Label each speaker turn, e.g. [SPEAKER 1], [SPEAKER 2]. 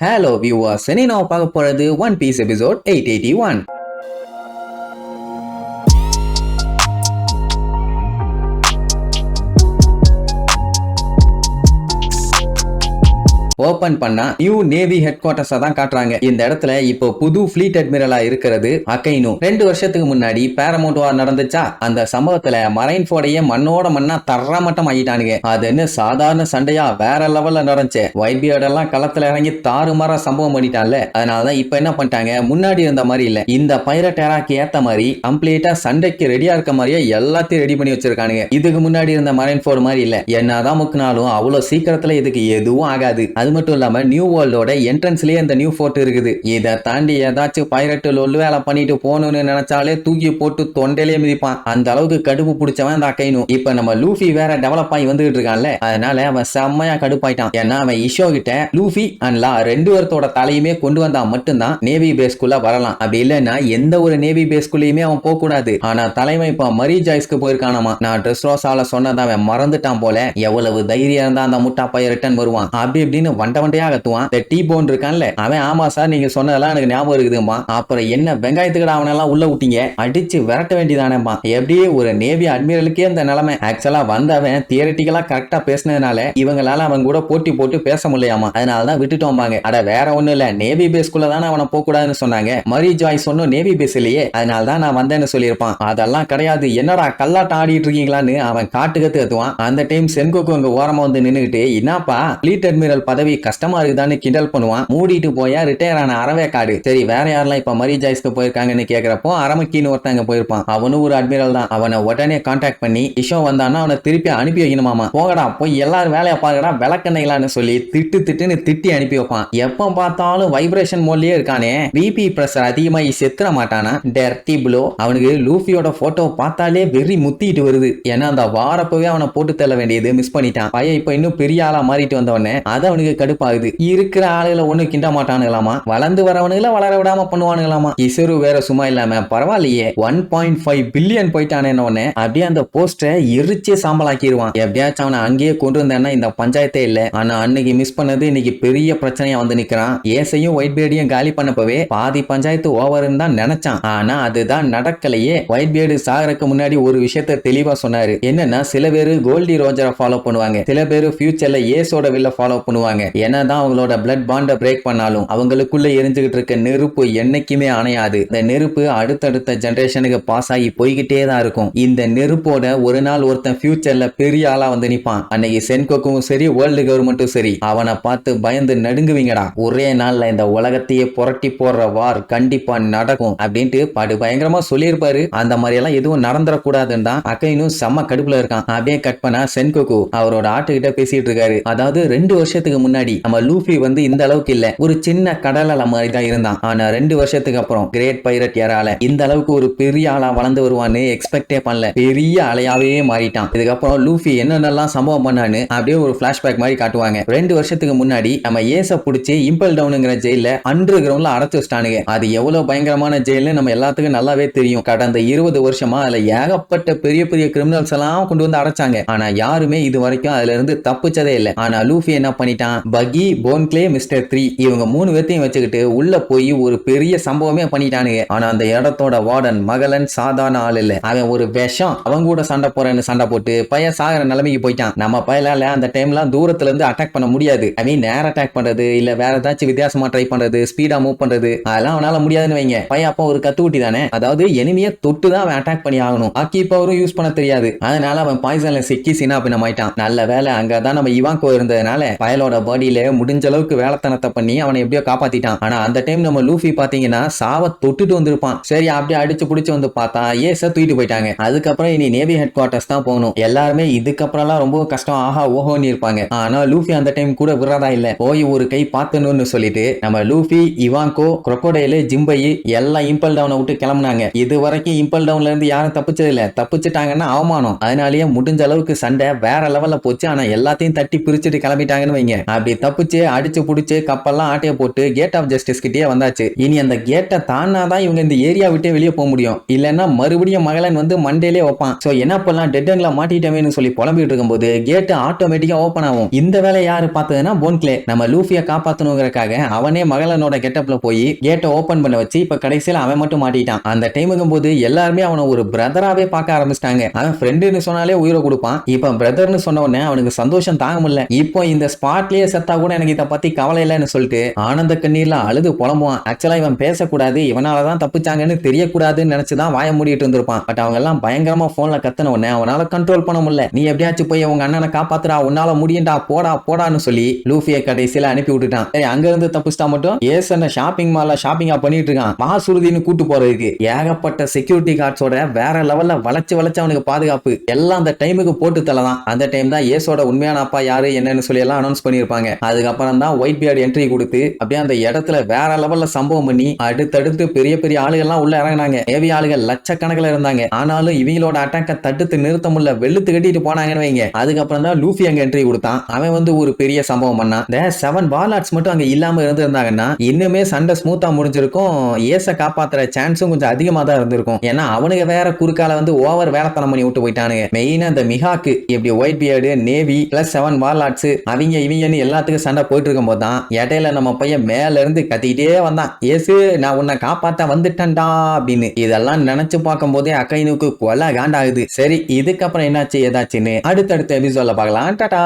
[SPEAKER 1] Hello viewers, இனி நான் பார்க்க போறது ஒன் பீஸ் எபிசோட் 881. ஓபன் பண்ணா நியூ நேவி ஹெட் குவார்டர்ஸ் தான் காட்டுறாங்க. இந்த இடத்துல இப்போ புது ஃபிளீட் அட்மிரலா இருக்கிறது அகைனு. 2 வருஷத்துக்கு முன்னாடி பேரமௌண்ட் வார் நடந்துச்சா, அந்த சம்பவத்துல மரைன் போடைய மண்ணோட மண்ணா தரமட்டம் ஆகிட்டானுங்க. அது என்ன சாதாரண சண்டையா, வேற லெவல்ல நடந்துச்சு. ஒயிட் பியர்ட் எல்லாம் களத்துல இறங்கி தாறுமாறா சம்பவம் பண்ணிட்டான்ல. அதனாலதான் இப்ப என்ன பண்ணிட்டாங்க, முன்னாடி இருந்த மாதிரி இல்ல, இந்த பைரட் ஏராக்கு ஏத்த மாதிரி கம்ப்ளீட்டா சண்டைக்கு ரெடியா இருக்க மாதிரியே எல்லாத்தையும் ரெடி பண்ணி வச்சிருக்கானுங்க. இதுக்கு முன்னாடி இருந்த மரைன் போர்ட் மாதிரி இல்ல. என்னதான் முக்கினாலும் அவ்வளவு சீக்கிரத்துல இதுக்கு எதுவும் ஆகாது. அது மட்டும் இல்லாம நியூ வேர்ல்டோட என்ட்ரன்ஸ்லயே இந்த நியூ ஃபோர்ட் இருக்குது. இதை தாண்டி ஏதாச்சும் பைரட் லொல்லு வேலை பண்ணிட்டு போகணும்னு நினைச்சாலே தூக்கி போட்டு தொண்டையிலே மிதிப்பான். அந்த அளவுக்கு கடுப்பு பிடிச்சவன் அந்த அகைனு. இப்ப நம்ம லூஃபி வேற டெவலப் ஆகி வந்துட்டு இருக்கான்ல, அதனால அவன் செம்மையா கடுப்பாயிட்டான். ஏன்னா அவன் இஷோ கிட்ட லூஃபி அண்ட் லா ரெண்டு பேர்த்தோட தலையுமே கொண்டு வந்தா மட்டும்தான் நேவி பேஸ்குள்ள வரலாம். அப்படி இல்லைன்னா எந்த ஒரு நேவி பேஸ்குள்ளயுமே அவன் போக கூடாது. ஆனா தலைமை இப்ப மரி ஜாய்ஸ்க்கு போயிருக்கானாமா. நான் ட்ரெஸ் ரோஸால சொன்னதை அவன் மறந்துட்டான் போல. எவ்வளவு தைரியம் இருந்தா அந்த முட்டா பைய ரிட்டர்ன் வருவான் அப்படி இப்படின்னு வண்ட வண்டையா கத்துவான். இந்த டீ போன் இருக்கான்ல, அவன் ஆமா சார் நீங்க சொன்னதெல்லாம் எனக்கு ஞாபகம் இருக்குதுமா, அப்புறம் என்ன வெங்காயத்துக்கு அவனெல்லாம் உள்ள விட்டீங்க, அடிச்சு விரட்ட வேண்டியதானேமா. எப்படியே ஒரு நேவி அட்மிரலுக்கே இந்த நிலைமை. ஆக்சுவலா வந்தவன் தியரட்டிக்கலா கரெக்டா பேசினதுனால இவங்களால அவன் கூட போட்டி போட்டு பேச முடியாமா, அதனாலதான் விட்டுட்டோம்பாங்க. அட வேற ஒண்ணு இல்ல, நேவி பேஸ்குள்ள தானே அவனை போக கூடாதுன்னு சொன்னாங்க. மரி ஜாய் சொன்னும் நேவி பேஸ் இல்லையே, அதனாலதான் நான் வந்தேன்னு சொல்லியிருப்பான். அதெல்லாம் கிடையாது, என்னடா கல்லாட்டம் ஆடிட்டு இருக்கீங்களான்னு அவன் காட்டுக்கத்து கத்துவான். அந்த டைம் சென்கோக்கு அங்க ஓரமா வந்து நின்னுகிட்டு, என்னப்பா ஃபிளீட் அட்மிரல் பதவி கஷ்டமா இருக்குதான்னு கிண்டல் பண்ணுவான். மூடிட்டு போயா ரிட்டையர் ஆன அறவே காடு. சரி வேற யாரெல்லாம் இப்ப மரி ஜாய்ஸ்க்கு போயிருக்காங்கன்னு கேக்குறப்போ அரமக்கின்னு ஒருத்தங்க போயிருப்பான். அவனும் ஒரு அட்மிரல் தான். அவனை உடனே கான்டாக்ட் பண்ணி இஷோ வந்தான்னா அவனை திருப்பி அனுப்பி வைக்கணுமாமா. போகடா போய் எல்லாரும் வேலையை பாருடா விளக்கண்ணைகளான்னு சொல்லி திட்டுன்னு திட்டி அனுப்பி வைப்பான். எப்ப பார்த்தாலும் வைப்ரேஷன் மோட்லயே இருக்கானே, பிபி பிரஷர் அதிகமாகி செத்துற மாட்டானா டெர்டி ப்ளோ. அவனுக்கு லூஃபியோட போட்டோ பார்த்தாலே வெறி முத்திட்டு வருது. ஏன்னா அந்த வாரப்பவே அவனை போட்டு தள்ள வேண்டியது மிஸ் பண்ணிட்டான். பையன் இப்ப இன்னும் பெரிய ஆளா மாறிட்டு வந்தவனே அது அவனுக்கு கடுப்பாகுது. இருக்கிற ஆளுகளை ஒண்ணு கிண்ட மாட்டானுங்களாமா, வளர்ந்து வரவனுங்களை வளர விடாம பண்ணுவானுங்களாமா. இசரு வேற சும்மா இல்லாம பரவாயில்லையே 1.5 பில்லியன் போயிட்டானே அப்படியே அந்த போஸ்டரை எரிச்சே சாம்பலாக்கிடுவான். எப்படியாச்சும் அவனை அங்கேயே கொண்டு வந்தேன்னா இந்த பஞ்சாயத்தே இல்ல. ஆனா அன்னைக்கு மிஸ் பண்ணது இன்னைக்கு பெரிய பிரச்சனையா வந்து நிக்கிறான். ஏசையும் ஒயிட் பியர்டையும் காலி பண்ணப்பவே பாதி பஞ்சாயத்து ஓவர்னு தான் நினைச்சான். ஆனா அதுதான் நடக்கலையே. ஒயிட் பியர்டு சாகறதுக்கு முன்னாடி ஒரு விஷயத்த தெளிவா சொன்னாரு. என்னன்னா சில பேரு கோல்டி ரோஜரை ஃபாலோ பண்ணுவாங்க, சில பேரு ஃபியூச்சர்ல ஏசோட வில்ல ஃபாலோ பண்ணுவாங்க. என்னதான் அவங்களோட பிளட் பாண்ட பிரேக் பண்ணாலும் அவங்களுக்குள்ள எரிஞ்சுகிட்டு இருக்க நெருப்பு என்னைக்குமே அணையாது. இந்த நெருப்பு அடுத்தடுத்த ஜெனரேஷனுக்கு பாஸ் ஆகி போய்கிட்டே தான் இருக்கும். இந்த நெருப்போட ஒரு நாள் ஒருத்தன் ஃபியூச்சர்ல பெரிய ஆளா வந்து நிப்பான். அன்னைக்கு சென்கோக்கும் சரி வேர்ல்டு கவர்மெண்ட்டும் சரி அவனை பார்த்து பயந்து நடுங்குவீங்கடா. ஒரே நாள்ல இந்த உலகத்தையே புரட்டி போடுற வார் கண்டிப்பா நடக்கும் அப்படின்ட்டு படு பயங்கரமா சொல்லியிருப்பாரு. அந்த மாதிரி எல்லாம் எதுவும் நடந்துடக்கூடாதுன்னு தான் அகைனும் செம்ம கடுப்புல இருக்கான். அப்படியே கட் பண்ணா சென்கோக்கு அவரோட ஆட்டுக்கிட்ட பேசிட்டு இருக்காரு. அதாவது 2 வருஷத்துக்கு முன்னாடி நம்ம லூஃபி வந்து இந்த அளவுக்கு இல்ல, ஒரு சின்ன கடல் அலை மாதிரி தான் இருந்தான். ஆனா 2 வருஷத்துக்கு அப்புறம் கிரேட் பைரட் ஏரால இந்த அளவுக்கு ஒரு பெரிய ஆளா வளர்ந்து வருவான்னு எக்ஸ்பெக்டே பண்ணல. பெரிய அலையாவே மாறிட்டான். இதுக்கப்புறம் லூஃபி என்னென்னலாம் சம்பவம் பண்ணான்னு அப்படியே ஒரு பிளாஷ்பேக் மாதிரி காட்டுவாங்க. 2 வருஷத்துக்கு முன்னாடி நம்ம ஏச புடிச்சு இம்பல் டவுனுங்கிற ஜெயில அண்டர் கிரவுண்ட்ல அடைச்சு வச்சிட்டானுங்க. அது எவ்வளவு பயங்கரமான ஜெயில்னு நம்ம எல்லாத்துக்கும் நல்லாவே தெரியும். கடந்த 20 வருஷமா அதுல ஏகப்பட்ட பெரிய பெரிய கிரிமினல்ஸ் எல்லாம் கொண்டு வந்து அடைச்சாங்க. ஆனா யாருமே இது வரைக்கும் அதுல இருந்து தப்பிச்சதே இல்லை. ஆனா லூஃபி என்ன பண்ணிட்டான், பகி, போன்க்ளே, மிஸ்டர் 3 இவங்க 3 பேர்த்தையும் வச்சுக்கிட்டு உள்ள போய் ஒரு பெரிய சம்பவமே பண்ணிட்டானுங்க. ஆனா அந்த இடத்தோட வார்டன் மகளன் சாதாரண ஆள் இல்ல, அவன் ஒரு விஷம். அவங்க கூட சண்டை போறேன்னு சண்டை போட்டு பையன் சாகர நிலைமைக்கு போயிட்டான். நம்ம பையலால அந்த டைம்ல தூரத்துல இருந்து அட்டாக் பண்ண முடியாது. ஐ மீன் நேர அட்டாக் பண்றது இல்ல வேற ஏதாச்சும் வித்தியாசமா ட்ரை பண்றது, ஸ்பீடா மூவ் பண்றது அதெல்லாம் அவனால முடியாதுன்னு வைங்க. பையன் அப்போ ஒரு கத்துக்குட்டி தானே, அதாவது எனிமியை தொட்டு தான் அவன் அட்டாக் பண்ணி ஆகணும். ஆக்கி பவரும் யூஸ் பண்ண தெரியாது. அதனால அவன் பாய்சன்ல சிக்கி சின்ன பின்ன ஆயிட்டான். நல்ல வேலை அங்கதான் நம்ம இவாங்கோ இருந்ததுனால பயலோட பாடியில முடிஞ்ச அளவுக்கு வேலைத்தனத்தை பண்ணி அவனை எப்படியோ காப்பாத்திட்டான். ஆனா அந்த டைம் நம்ம லூஃபி பாத்தீங்கன்னா சாவ தொட்டுட்டு வந்திருப்பான். சரி அப்படியே அடிச்சு புடிச்சு வந்து பார்த்தா ஏச தூக்கிட்டு போயிட்டாங்க. அதுக்கப்புறம் இனி நேவி ஹெட் குவார்டர்ஸ் தான் போகணும். எல்லாருமே இதுக்கப்புறம்லாம் ரொம்ப கஷ்டம் ஆஹா ஓஹோன்னு இருப்பாங்க. ஆனா லூஃபி அந்த டைம் கூட விடுறதா இல்ல, போய் ஒரு கை பார்த்தணும்னு சொல்லிட்டு நம்ம லூஃபி, இவாங்கோ, crocodile, ஜிம்பை எல்லாம் இம்பல் டவுனை விட்டு கிளம்புனாங்க. இது வரைக்கும் இம்பல் டவுன்ல இருந்து யாரும் தப்பிச்சது இல்ல, தப்பிச்சுட்டாங்கன்னா அவமானம். அதனாலேயே முடிஞ்ச அளவுக்கு சண்டை வேற லெவல்ல போச்சு. ஆனா எல்லாத்தையும் தட்டி பிரிச்சுட்டு கிளம்பிட்டாங்கன்னு வைங்க. அப்படி தப்பிச்சு அடிச்சு புடிச்சு கப்பெல்லாம் ஆட்டைய போட்டு கேட் ஆஃப் ஜஸ்டிஸ் கிட்டே வந்தாச்சு. இனி அந்த கேட்டை தானாதான் இவங்க இந்த ஏரியா விட்டு வெளியே போக முடியும். இல்லன்னா மறுபடியும் மகளன் வந்து மண்டேலே வைப்பான். சோ என்ன பண்ணலாம், டெட் எண்ட்ல மாட்டிட்டவேன்னு சொல்லி புலம்பிட்டு இருக்கும்போது கேட் ஆட்டோமேட்டிக்கா ஓபன் ஆகும். இந்த வேலை யாரு பார்த்ததுன்னா போன்க்ளே. நம்ம லூஃபியை காப்பாத்தணுங்கிறதுக்காக அவனே மகளனோட கெட்டப்ல போய் கேட்டை ஓபன் பண்ண வச்சு இப்ப கடைசியில அவன் மட்டும் மாட்டிட்டான். அந்த டைமுக்கும் போது எல்லாருமே அவனை ஒரு பிரதராவே பார்க்க ஆரம்பிச்சிட்டாங்க. அவன் ஃப்ரெண்டுன்னு சொன்னாலே உயிரை கொடுப்பான். இப்ப பிரதர்னு சொன்ன உடனே அவனுக்கு சந்தோஷம் தாங்க முடியல. இப்போ இந்த ஸ்பாட்லயே செத்தா கூட எனக்கு இதை பத்தி கவலை இல்லைன்னு சொல்லிட்டு ஆனந்த கண்ணீர்ல அழுது புலம்புவான். ஆக்சுவலா இவன் பேசக்கூடாது, இவனாலதான் தப்பிச்சாங்கன்னு தெரியக்கூடாதுன்னு நினைச்சுதான் வாய மூடிட்டு இருந்திருப்பான். பட் அவங்க எல்லாம் பயங்கரமா போன்ல கத்தன உடனே அவனால கண்ட்ரோல் பண்ண முடியல. நீ எப்படியாச்சும் போய் உங்க அண்ணனை காப்பாத்துறா, உன்னால முடியும்டா, போடா போடான்னு சொல்லி லூஃபியை கடைசியில அனுப்பி விட்டுட்டான். அங்க இருந்து தப்பிச்சிட்டா மட்டும் ஏசன ஷாப்பிங் மால்ல ஷாப்பிங்கா பண்ணிட்டு இருக்கான். மாசுருதின்னு கூட்டு போறதுக்கு ஏகப்பட்ட செக்யூரிட்டி கார்ட்ஸோட வேற லெவல்ல வளைச்சு அவனுக்கு பாதுகாப்பு எல்லாம் அந்த டைமுக்கு போட்டு தள்ளதான். அந்த டைம் தான் ஏசோட உண்மையான அப்பா யாரு என்னன்னு சொல்லி எல்லாம் அனௌன்ஸ் பண்ணிருப்பாங்க. அதுக்கப்புறம் தான் ஒயிட் பியர்ட் என்ட்ரி கொடுத்து அப்படியே அந்த இடத்துல வேற லெவல்ல சம்பவம் பண்ணி அடுத்தடுத்து பெரிய பெரிய ஆளுகள்லாம் உள்ள இறங்கினாங்க. ஏவி ஆளுகள் லட்சக்கணக்கில் இருந்தாங்க. ஆனாலும் இவங்களோட அட்டாக்க தடுத்து நிறுத்த முடியல, வெளுத்து கட்டிட்டு போனாங்கன்னு வைங்க. அதுக்கப்புறம் தான் லூஃபி அங்க என்ட்ரி கொடுத்தான். அவன் வந்து ஒரு பெரிய சம்பவம் பண்ணான். இந்த 7 வார்லார்ட்ஸ் மட்டும் அங்க இல்லாம இருந்திருந்தாங்கன்னா இன்னுமே சண்டை ஸ்மூத்தா முடிஞ்சிருக்கும். ஏச காப்பாத்துற சான்ஸும் கொஞ்சம் அதிகமா தான் இருந்திருக்கும். ஏன்னா அவனுக்கு வேற குறுக்கால வந்து ஓவர் வேலைத்தனம் பண்ணி விட்டு போயிட்டானுங்க. மெயினா அந்த மிகாக்கு இப்படி ஒயிட் பியர்டு நேவி பிளஸ் 7 வார்லார்ட்ஸ் இவங்கன்னு எல்லாத்துக்கும் சண்டை போயிட்டு இருக்கும் போது தான் இடையில நம்ம பையன் மேல இருந்து கத்திக்கிட்டே வந்தான். ஏசு நான் உன்னை காப்பாத்த வந்துட்டேன்டா அப்படின்னு. இதெல்லாம் நினைச்சு பார்க்கும் போதே அக்கைனுக்கு கொலை காண்டாகுது. சரி இதுக்கப்புறம் என்னாச்சு ஏதாச்சுன்னு அடுத்தடுத்த எபிசோட்ல பார்க்கலாம். டாடா.